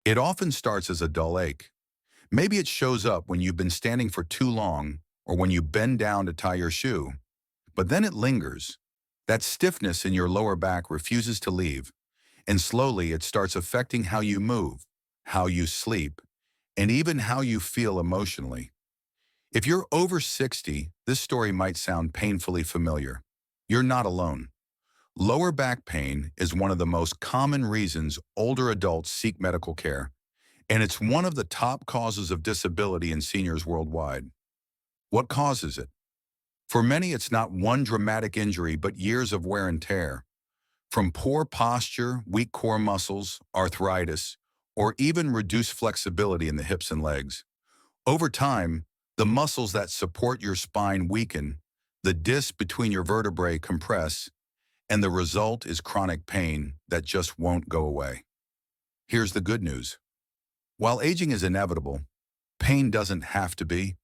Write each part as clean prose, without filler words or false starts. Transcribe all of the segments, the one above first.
It often starts as a dull ache. Maybe it shows up when you've been standing for too long or when you bend down to tie your shoe. But then it lingers. That stiffness in your lower back refuses to leave, and slowly it starts affecting how you move, how you sleep, and even how you feel emotionally. If you're over 60, this story might sound painfully familiar. You're not alone. Lower back pain is one of the most common reasons older adults seek medical care, and it's one of the top causes of disability in seniors worldwide. What causes it? For many, it's not one dramatic injury, but years of wear and tear. From poor posture, weak core muscles, arthritis, or even reduced flexibility in the hips and legs. Over time, the muscles that support your spine weaken, the discs between your vertebrae compress, and the result is chronic pain that just won't go away. Here's the good news. While aging is inevitable, pain doesn't have to be.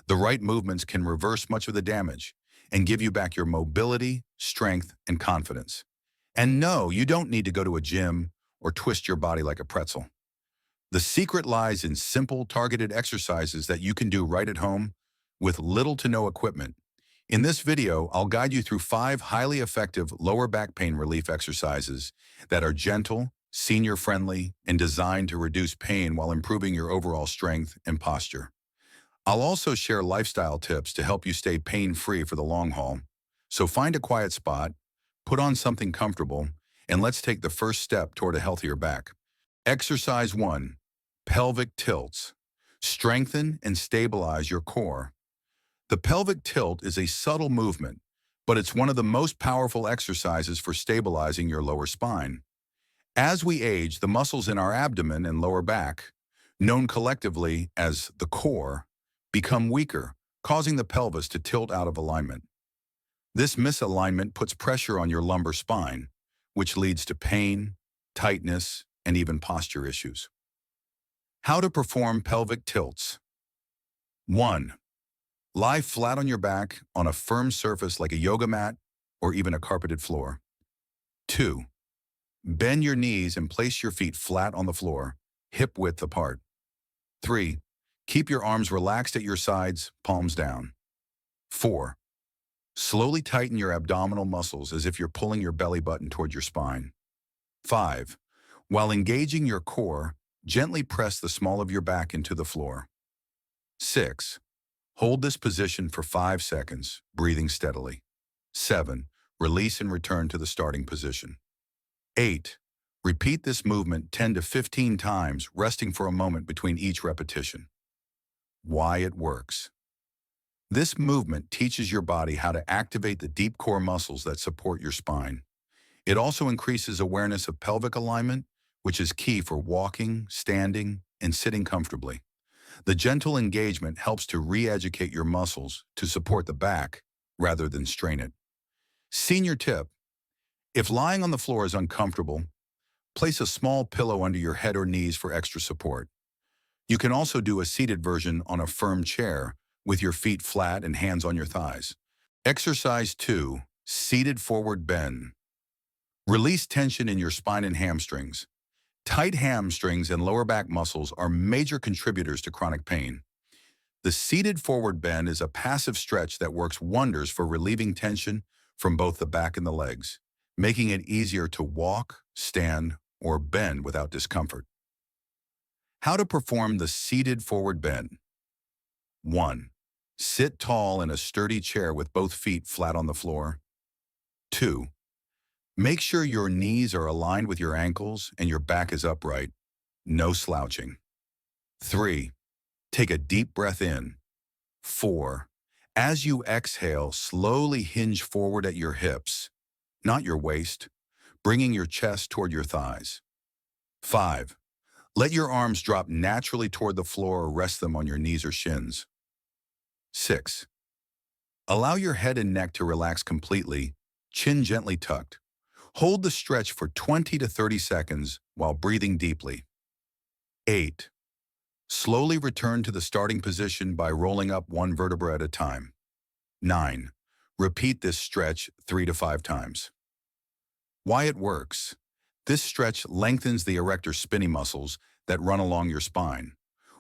The right movements can reverse much of the damage and give you back your mobility, strength, and confidence. And no, you don't need to go to a gym or twist your body like a pretzel. The secret lies in simple, targeted exercises that you can do right at home with little to no equipment. In this video, I'll guide you through 5 highly effective lower back pain relief exercises that are gentle, senior-friendly, and designed to reduce pain while improving your overall strength and posture. I'll also share lifestyle tips to help you stay pain-free for the long haul. So find a quiet spot, put on something comfortable, and let's take the first step toward a healthier back. Exercise 1. Pelvic tilts. Strengthen and stabilize your core. The pelvic tilt is a subtle movement, but it's one of the most powerful exercises for stabilizing your lower spine. As we age, the muscles in our abdomen and lower back, known collectively as the core, become weaker, causing the pelvis to tilt out of alignment. This misalignment puts pressure on your lumbar spine, which leads to pain, tightness, and even posture issues. How to perform pelvic tilts. 1. Lie flat on your back on a firm surface like a yoga mat or even a carpeted floor. 2. Bend your knees and place your feet flat on the floor, hip width apart. 3. Keep your arms relaxed at your sides, palms down. 4. Slowly tighten your abdominal muscles as if you're pulling your belly button toward your spine. 5. While engaging your core, gently press the small of your back into the floor. 6. Hold this position for 5 seconds, breathing steadily. 7. Release and return to the starting position. 8. Repeat this movement 10 to 15 times, resting for a moment between each repetition. Why it works. This movement teaches your body how to activate the deep core muscles that support your spine. It also increases awareness of pelvic alignment, which is key for walking, standing, and sitting comfortably. The gentle engagement helps to re-educate your muscles to support the back rather than strain it. Senior tip: if lying on the floor is uncomfortable, place a small pillow under your head or knees for extra support. You can also do a seated version on a firm chair with your feet flat and hands on your thighs. Exercise 2. Seated forward bend. Release tension in your spine and hamstrings. Tight hamstrings and lower back muscles are major contributors to chronic pain. The seated forward bend is a passive stretch that works wonders for relieving tension from both the back and the legs, making it easier to walk, stand, or bend without discomfort. How to perform the seated forward bend. 1. Sit tall in a sturdy chair with both feet flat on the floor. 2. Make sure your knees are aligned with your ankles and your back is upright. No slouching. 3. Take a deep breath in. 4. As you exhale, slowly hinge forward at your hips, not your waist, bringing your chest toward your thighs. 5. Let your arms drop naturally toward the floor or rest them on your knees or shins. 6. Allow your head and neck to relax completely, chin gently tucked. Hold the stretch for 20 to 30 seconds while breathing deeply. 8. Slowly return to the starting position by rolling up one vertebra at a time. 9. Repeat this stretch 3 to 5 times. Why it works. This stretch lengthens the erector spinae muscles that run along your spine,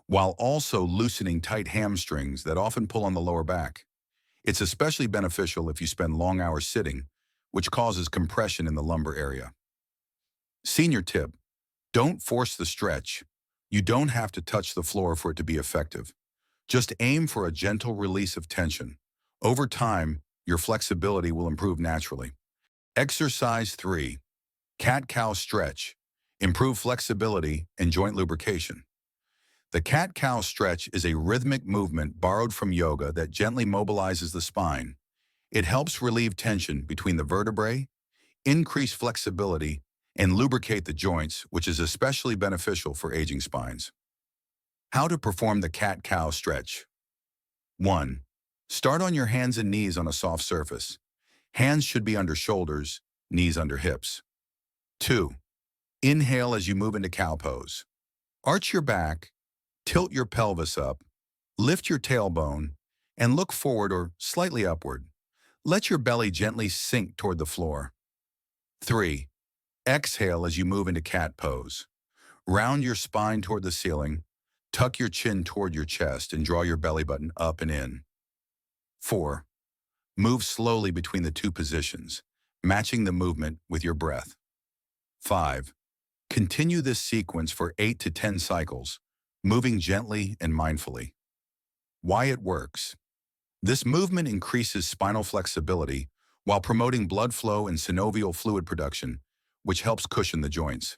while also loosening tight hamstrings that often pull on the lower back. It's especially beneficial if you spend long hours sitting, which causes compression in the lumbar area. Senior tip: don't force the stretch. You don't have to touch the floor for it to be effective. Just aim for a gentle release of tension. Over time, your flexibility will improve naturally. Exercise 3. Cat-cow stretch. Improve flexibility and joint lubrication. The cat-cow stretch is a rhythmic movement borrowed from yoga that gently mobilizes the spine. It helps relieve tension between the vertebrae, increase flexibility, and lubricate the joints, which is especially beneficial for aging spines. How to perform the cat-cow stretch. 1. Start on your hands and knees on a soft surface. Hands should be under shoulders, knees under hips. 2. Inhale as you move into cow pose. Arch your back, tilt your pelvis up, lift your tailbone, and look forward or slightly upward. Let your belly gently sink toward the floor. 3. Exhale as you move into cat pose. Round your spine toward the ceiling, tuck your chin toward your chest, and draw your belly button up and in. 4. Move slowly between the two positions, matching the movement with your breath. 5. Continue this sequence for 8 to 10 cycles, moving gently and mindfully. Why it works. This movement increases spinal flexibility while promoting blood flow and synovial fluid production, which helps cushion the joints.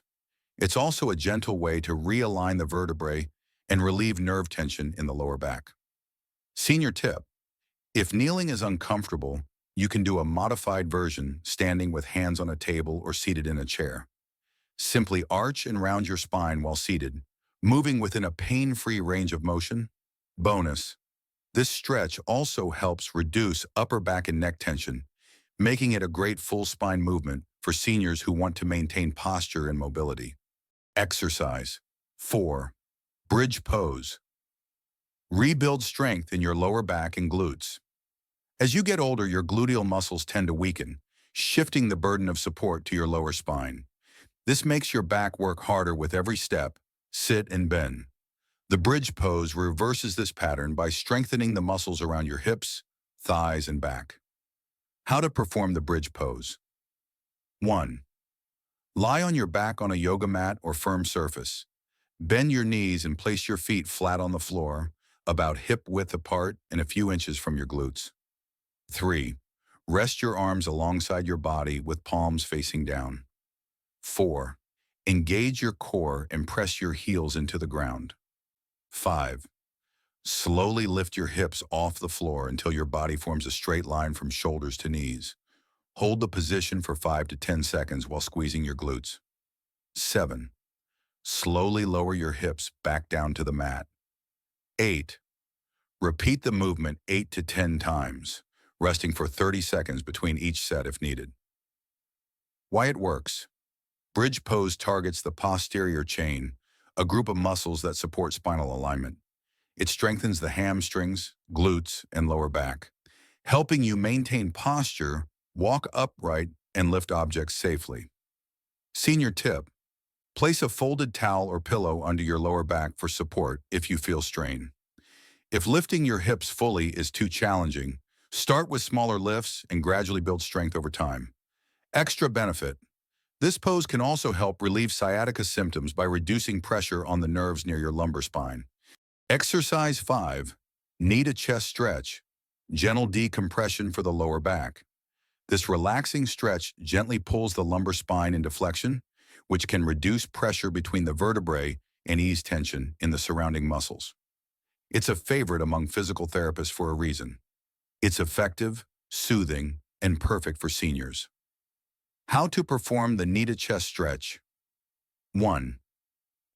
It's also a gentle way to realign the vertebrae and relieve nerve tension in the lower back. Senior tip: if kneeling is uncomfortable, you can do a modified version standing with hands on a table or seated in a chair. Simply arch and round your spine while seated, moving within a pain-free range of motion. Bonus: this stretch also helps reduce upper back and neck tension, making it a great full spine movement for seniors who want to maintain posture and mobility. Exercise 4. Bridge pose. Rebuild strength in your lower back and glutes. As you get older, your gluteal muscles tend to weaken, shifting the burden of support to your lower spine. This makes your back work harder with every step, sit, and bend. The bridge pose reverses this pattern by strengthening the muscles around your hips, thighs, and back. How to perform the bridge pose. 1. Lie on your back on a yoga mat or firm surface. Bend your knees and place your feet flat on the floor, about hip width apart and a few inches from your glutes. 3. Rest your arms alongside your body with palms facing down. 4. Engage your core and press your heels into the ground. 5. Slowly lift your hips off the floor until your body forms a straight line from shoulders to knees. Hold the position for 5 to 10 seconds while squeezing your glutes. 7. Slowly lower your hips back down to the mat. 8. Repeat the movement 8 to 10 times, resting for 30 seconds between each set if needed. Why it works. Bridge pose targets the posterior chain, a group of muscles that support spinal alignment. It strengthens the hamstrings, glutes, and lower back, helping you maintain posture, walk upright, and lift objects safely. Senior tip: place a folded towel or pillow under your lower back for support if you feel strain. If lifting your hips fully is too challenging, start with smaller lifts and gradually build strength over time. Extra benefit: this pose can also help relieve sciatica symptoms by reducing pressure on the nerves near your lumbar spine. Exercise 5. Knee to chest stretch. Gentle decompression for the lower back. This relaxing stretch gently pulls the lumbar spine into flexion, which can reduce pressure between the vertebrae and ease tension in the surrounding muscles. It's a favorite among physical therapists for a reason. It's effective, soothing, and perfect for seniors. How to perform the knee to chest stretch. 1.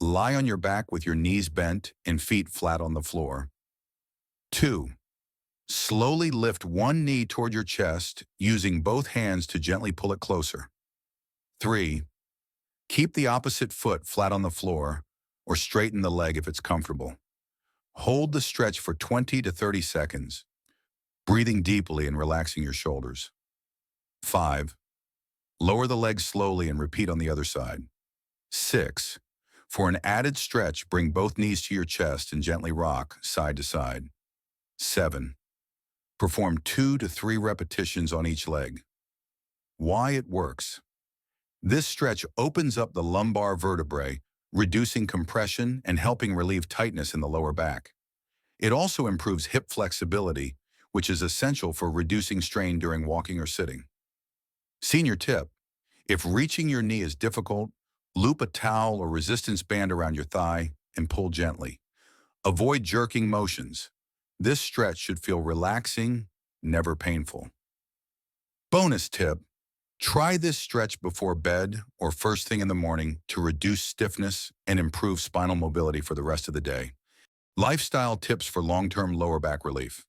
Lie on your back with your knees bent and feet flat on the floor. 2. Slowly lift one knee toward your chest, using both hands to gently pull it closer. 3. Keep the opposite foot flat on the floor, or straighten the leg if it's comfortable. Hold the stretch for 20 to 30 seconds, breathing deeply and relaxing your shoulders. 5. Lower the legs slowly and repeat on the other side. 6. For an added stretch, bring both knees to your chest and gently rock side to side. 7. Perform 2 to 3 repetitions on each leg. Why it works. This stretch opens up the lumbar vertebrae, reducing compression and helping relieve tightness in the lower back. It also improves hip flexibility, which is essential for reducing strain during walking or sitting. Senior tip: if reaching your knee is difficult, loop a towel or resistance band around your thigh and pull gently. Avoid jerking motions. This stretch should feel relaxing, never painful. Bonus tip: try this stretch before bed or first thing in the morning to reduce stiffness and improve spinal mobility for the rest of the day. Lifestyle tips for long-term lower back relief.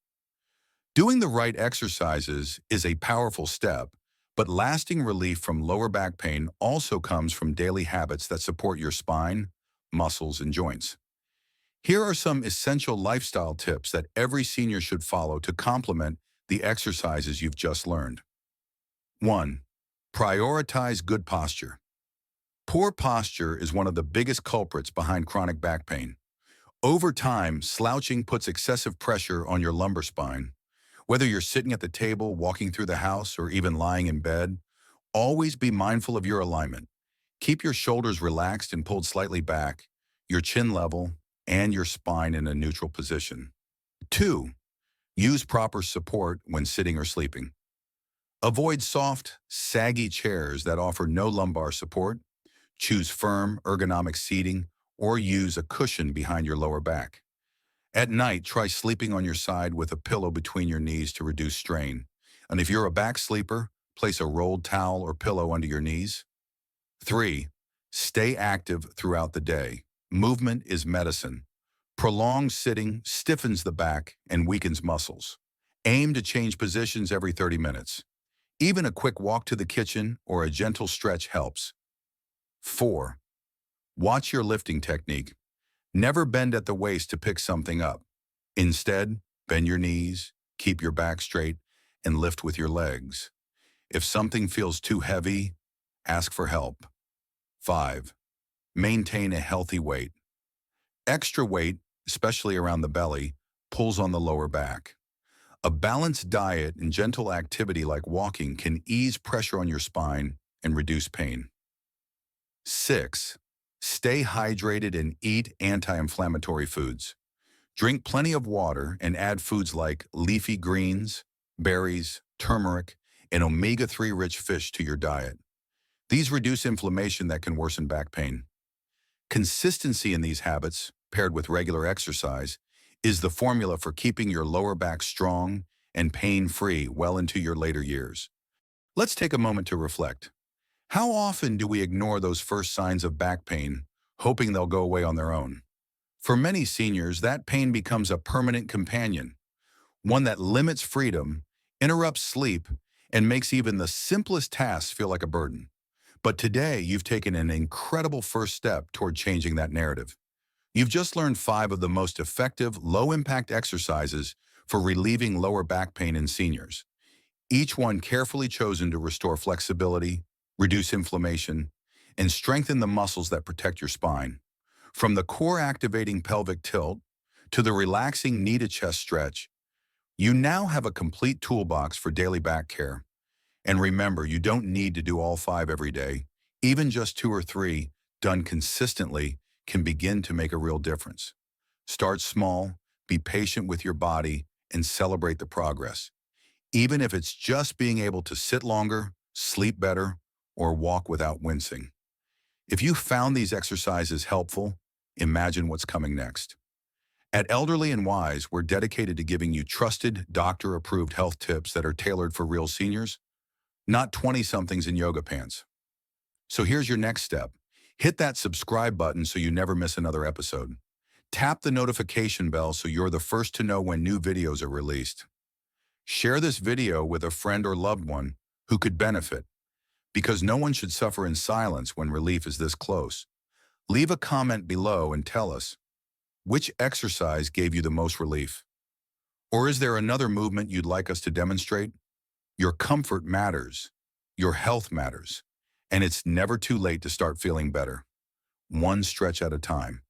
Doing the right exercises is a powerful step, but lasting relief from lower back pain also comes from daily habits that support your spine, muscles, and joints. Here are some essential lifestyle tips that every senior should follow to complement the exercises you've just learned. 1. Prioritize good posture. Poor posture is one of the biggest culprits behind chronic back pain. Over time, slouching puts excessive pressure on your lumbar spine. Whether you're sitting at the table, walking through the house, or even lying in bed, always be mindful of your alignment. Keep your shoulders relaxed and pulled slightly back, your chin level, and your spine in a neutral position. 2. Use proper support when sitting or sleeping. Avoid soft, saggy chairs that offer no lumbar support. Choose firm, ergonomic seating, or use a cushion behind your lower back. At night, try sleeping on your side with a pillow between your knees to reduce strain. And if you're a back sleeper, place a rolled towel or pillow under your knees. 3. Stay active throughout the day. Movement is medicine. Prolonged sitting stiffens the back and weakens muscles. Aim to change positions every 30 minutes. Even a quick walk to the kitchen or a gentle stretch helps. 4. Watch your lifting technique. Never bend at the waist to pick something up. Instead, bend your knees, keep your back straight, and lift with your legs. If something feels too heavy, ask for help. 5. Maintain a healthy weight. Extra weight, especially around the belly, pulls on the lower back. A balanced diet and gentle activity like walking can ease pressure on your spine and reduce pain. 6. Stay hydrated and eat anti-inflammatory foods. Drink plenty of water and add foods like leafy greens, berries, turmeric, and omega-3 rich fish to your diet. These reduce inflammation that can worsen back pain. Consistency in these habits, paired with regular exercise, is the formula for keeping your lower back strong and pain-free well into your later years. Let's take a moment to reflect. How often do we ignore those first signs of back pain, hoping they'll go away on their own? For many seniors, that pain becomes a permanent companion, one that limits freedom, interrupts sleep, and makes even the simplest tasks feel like a burden. But today, you've taken an incredible first step toward changing that narrative. You've just learned 5 of the most effective, low-impact exercises for relieving lower back pain in seniors, each one carefully chosen to restore flexibility, reduce inflammation, and strengthen the muscles that protect your spine. From the core-activating pelvic tilt to the relaxing knee-to-chest stretch, you now have a complete toolbox for daily back care. And remember, you don't need to do all 5 every day. Even just 2 or 3, done consistently, can begin to make a real difference. Start small, be patient with your body, and celebrate the progress. Even if it's just being able to sit longer, sleep better, or walk without wincing. If you found these exercises helpful, imagine what's coming next. At Elderly and Wise, we're dedicated to giving you trusted, doctor-approved health tips that are tailored for real seniors, not 20-somethings in yoga pants. So here's your next step. Hit that subscribe button so you never miss another episode. Tap the notification bell so you're the first to know when new videos are released. Share this video with a friend or loved one who could benefit, because no one should suffer in silence when relief is this close. Leave a comment below and tell us, which exercise gave you the most relief? Or is there another movement you'd like us to demonstrate? Your comfort matters, your health matters, and it's never too late to start feeling better. one stretch at a time.